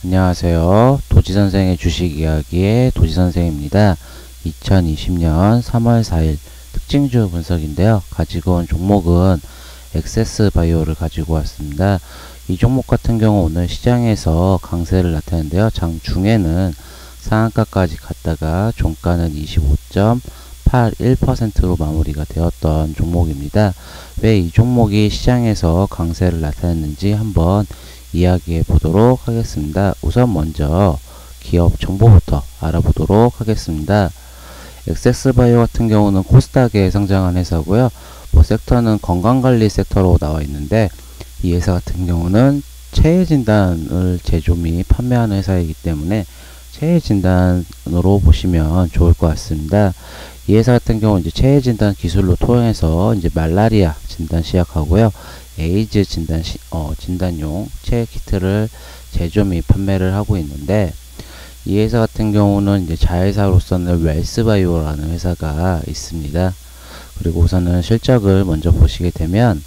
안녕하세요. 도지선생의 주식이야기의 도지선생입니다. 2020년 3월 4일 특징주 분석인데요. 가지고 온 종목은 엑세스바이오를 가지고 왔습니다. 이 종목 같은 경우 오늘 시장에서 강세를 나타내는데요. 장중에는 상한가까지 갔다가 종가는 25.81%로 마무리가 되었던 종목입니다. 왜 이 종목이 시장에서 강세를 나타냈는지 한번 이야기해 보도록 하겠습니다. 우선 먼저 기업 정보부터 알아보도록 하겠습니다. 엑세스바이오 같은 경우는 코스닥에 상장한 회사고요. 섹터는 건강관리 섹터로 나와 있는데, 이 회사 같은 경우는 체해진단을 제조 및 판매하는 회사이기 때문에 체해진단으로 보시면 좋을 것 같습니다. 이 회사 같은 경우 이제 체해진단 기술로 통해서 이제 말라리아 진단 시작하고요. 에이즈 진단용 체해 키트를 제조 및 판매를 하고 있는데, 이 회사 같은 경우는 이제 자회사로서는 웰스바이오라는 회사가 있습니다. 그리고 우선은 실적을 먼저 보시게 되면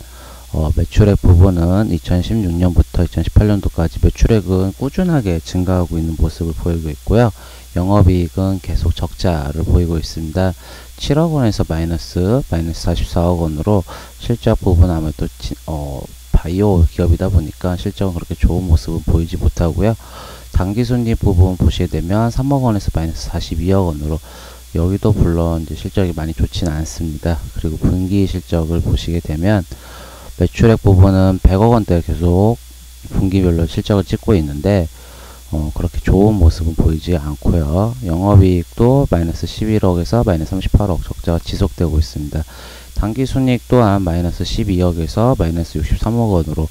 매출액 부분은 2016년부터 2018년도까지 매출액은 꾸준하게 증가하고 있는 모습을 보이고 있고요. 영업이익은 계속 적자를 보이고 있습니다. 7억 원에서 마이너스 44억 원으로 실적 부분 아무래도 바이오 기업이다 보니까 실적은 그렇게 좋은 모습은 보이지 못하고요. 당기순이익 부분 보시게 되면 3억 원에서 마이너스 42억 원으로 여기도 물론 이제 실적이 많이 좋지는 않습니다. 그리고 분기 실적을 보시게 되면 매출액 부분은 100억 원대 계속 분기별로 실적을 찍고 있는데 그렇게 좋은 모습은 보이지 않고요. 영업이익도 마이너스 11억에서 마이너스 38억 적자가 지속되고 있습니다. 당기순이익 또한 마이너스 12억에서 마이너스 63억 원으로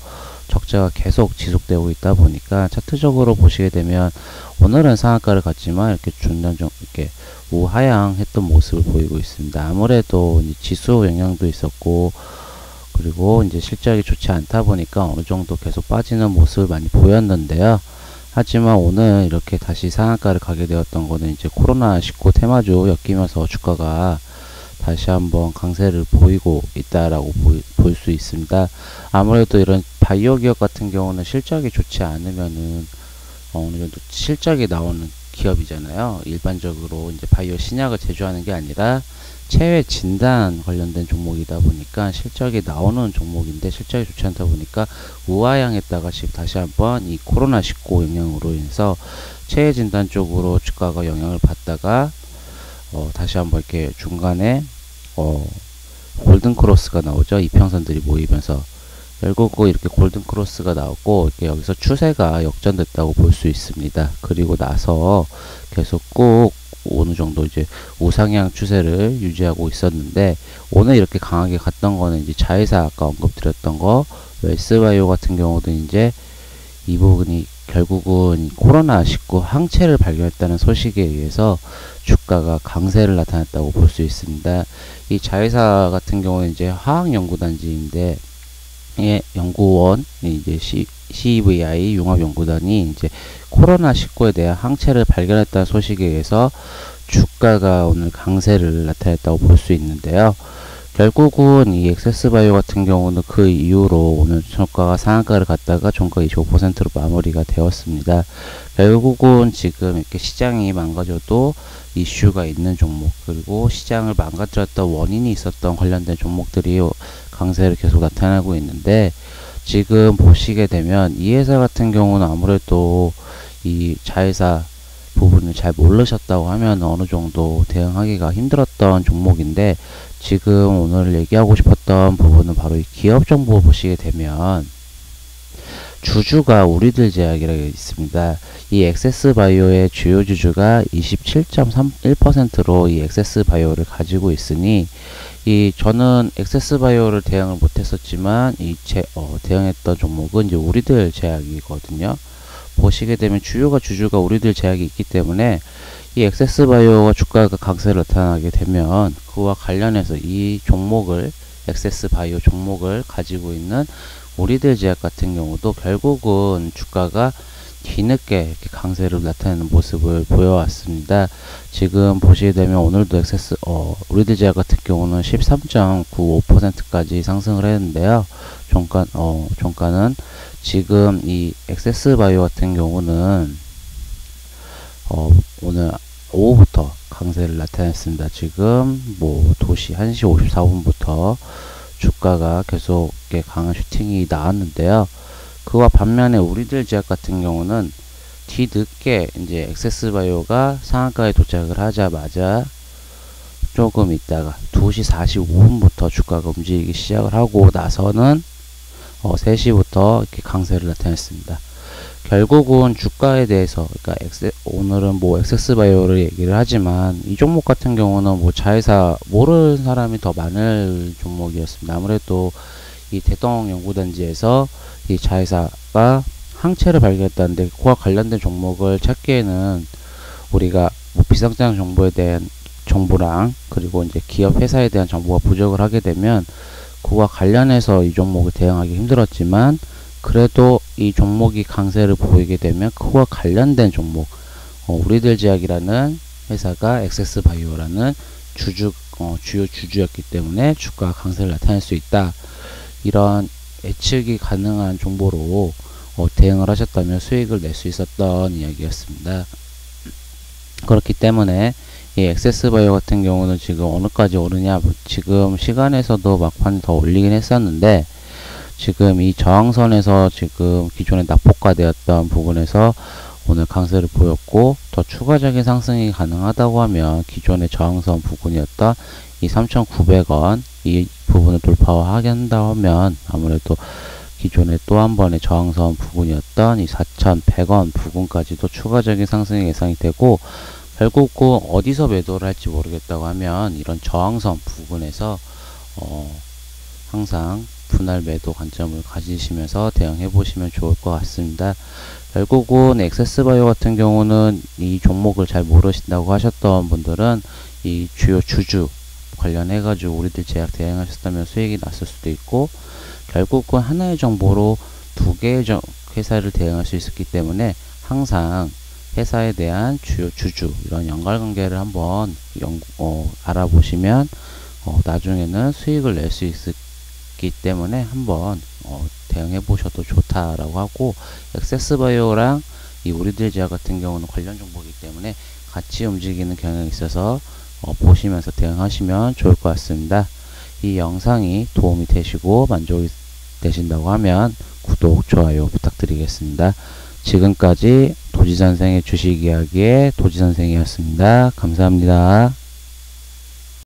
적자가 계속 지속되고 있다 보니까 차트적으로 보시게 되면 오늘은 상한가를 갔지만 이렇게 중단적 이렇게 우하향했던 모습을 보이고 있습니다. 아무래도 이제 지수 영향도 있었고, 그리고 이제 실적이 좋지 않다 보니까 어느 정도 계속 빠지는 모습을 많이 보였는데요. 하지만 오늘 이렇게 다시 상한가를 가게 되었던 거는 이제 코로나19 테마주 엮이면서 주가가 다시 한번 강세를 보이고 있다라고 볼 수 있습니다. 아무래도 이런 바이오 기업 같은 경우는 실적이 좋지 않으면은 어느 정도 실적이 나오는 기업이잖아요. 일반적으로 이제 바이오 신약을 제조하는 게 아니라 체외 진단 관련된 종목이다 보니까 실적이 나오는 종목인데 실적이 좋지 않다 보니까 우하향했다가 지금 다시 한번 이 코로나19 영향으로 인해서 체외 진단 쪽으로 주가가 영향을 받다가 다시 한번 이렇게 중간에 골든 크로스가 나오죠. 이평선들이 모이면서 결국 이렇게 골든 크로스가 나오고 이렇게 여기서 추세가 역전됐다고 볼 수 있습니다. 그리고 나서 계속 꾹 어느 정도 이제 우상향 추세를 유지하고 있었는데, 오늘 이렇게 강하게 갔던 거는 이제 자회사 아까 언급드렸던 거 웰스바이오 같은 경우도 이제 이 부분이 결국은 코로나19 항체를 발견했다는 소식에 의해서 주가가 강세를 나타냈다고 볼 수 있습니다. 이 자회사 같은 경우는 이제 화학연구단지인데, 연구원 이제 CEVI 융합연구단이 이제 코로나19에 대한 항체를 발견했다는 소식에 의해서 주가가 오늘 강세를 나타냈다고 볼 수 있는데요. 결국은 이 엑세스바이오 같은 경우는 그 이후로 오늘 종가가 상한가를 갔다가 종가 25%로 마무리가 되었습니다. 결국은 지금 이렇게 시장이 망가져도 이슈가 있는 종목, 그리고 시장을 망가뜨렸던 원인이 있었던 관련된 종목들이 강세를 계속 나타나고 있는데, 지금 보시게 되면 이 회사 같은 경우는 아무래도 이 자회사 부분을 잘 모르셨다고 하면 어느 정도 대응하기가 힘들었던 종목인데, 지금 오늘 얘기하고 싶었던 부분은 바로 이 기업 정보 보시게 되면 주주가 우리들 제약이라고 있습니다. 이 엑세스바이오의 주요 주주가 27.31%로 이 엑세스바이오를 가지고 있으니, 저는 엑세스바이오를 대응을 못했었지만 대응했던 종목은 이제 우리들 제약이거든요. 보시게 되면 주주가 우리들 제약이 있기 때문에 이 엑세스바이오가 주가가 강세를 나타나게 되면 그와 관련해서 이 종목을, 엑세스바이오 종목을 가지고 있는 우리들 제약 같은 경우도 결국은 주가가 뒤늦게 이렇게 강세를 나타내는 모습을 보여왔습니다. 지금 보시게 되면 오늘도 우리들 제약 같은 경우는 13.95%까지 상승을 했는데요. 종가는 지금 이 액세스바이오 같은 경우는 오늘 오후부터 강세를 나타냈습니다. 지금 뭐 도시 1시 54분부터 주가가 계속 강한 슈팅이 나왔는데요. 그와 반면에 우리들 제약 같은 경우는 뒤늦게 이제 액세스바이오가 상한가에 도착을 하자마자 조금 있다가 2시 45분부터 주가가 움직이기 시작을 하고 나서는 3시부터 이렇게 강세를 나타냈습니다. 결국은 주가에 대해서, 그러니까 오늘은 뭐 액세스바이오를 얘기를 하지만 이 종목 같은 경우는 뭐 자회사 모르는 사람이 더 많을 종목이었습니다. 아무래도 이 대동 연구단지에서 이 자회사가 항체를 발견했다는데 그와 관련된 종목을 찾기에는 우리가 뭐 비상장 정보에 대한 정보랑 그리고 이제 기업 회사에 대한 정보가 부족을 하게 되면 그와 관련해서 이 종목을 대응하기 힘들었지만 그래도 이 종목이 강세를 보이게 되면 그와 관련된 종목 우리들 제약이라는 회사가 액세스바이오라는 주요 주주였기 때문에 주가 강세를 나타낼 수 있다. 이런 예측이 가능한 정보로 대응을 하셨다면 수익을 낼 수 있었던 이야기였습니다. 그렇기 때문에 이 액세스바이오 같은 경우는 지금 어느까지 오르냐, 지금 시간에서도 막판에 더 올리긴 했었는데 지금 이 저항선에서 지금 기존에 낙폭과되었던 부분에서 오늘 강세를 보였고 더 추가적인 상승이 가능하다고 하면 기존의 저항선 부분이었던 이 3,900원 이 부분을 돌파하게 한다고 하면 아무래도 기존에 또 한 번의 저항선 부분이었던 이 4,100원 부분까지도 추가적인 상승이 예상이 되고 결국은 어디서 매도를 할지 모르겠다고 하면 이런 저항선 부분에서 항상 분할 매도 관점을 가지시면서 대응해 보시면 좋을 것 같습니다. 결국은 액세스바이오 같은 경우는 이 종목을 잘 모르신다고 하셨던 분들은 이 주요 주주 관련해 가지고 우리들 제약 대응하셨다면 수익이 났을 수도 있고 결국은 하나의 정보로 두 개의 회사를 대응할 수 있었기 때문에 항상 회사에 대한 주요 주주 이런 연관관계를 한번 알아보시면 나중에는 수익을 낼 수 있기 때문에 한번 대응해 보셔도 좋다라고 하고 액세스바이오랑 이 우리들 제약 같은 경우는 관련 정보이기 때문에 같이 움직이는 경향이 있어서 보시면서 대응하시면 좋을 것 같습니다. 이 영상이 도움이 되시고 만족이 되신다고 하면 구독, 좋아요 부탁드리겠습니다. 지금까지 도지선생의 주식 이야기의 도지선생이었습니다. 감사합니다.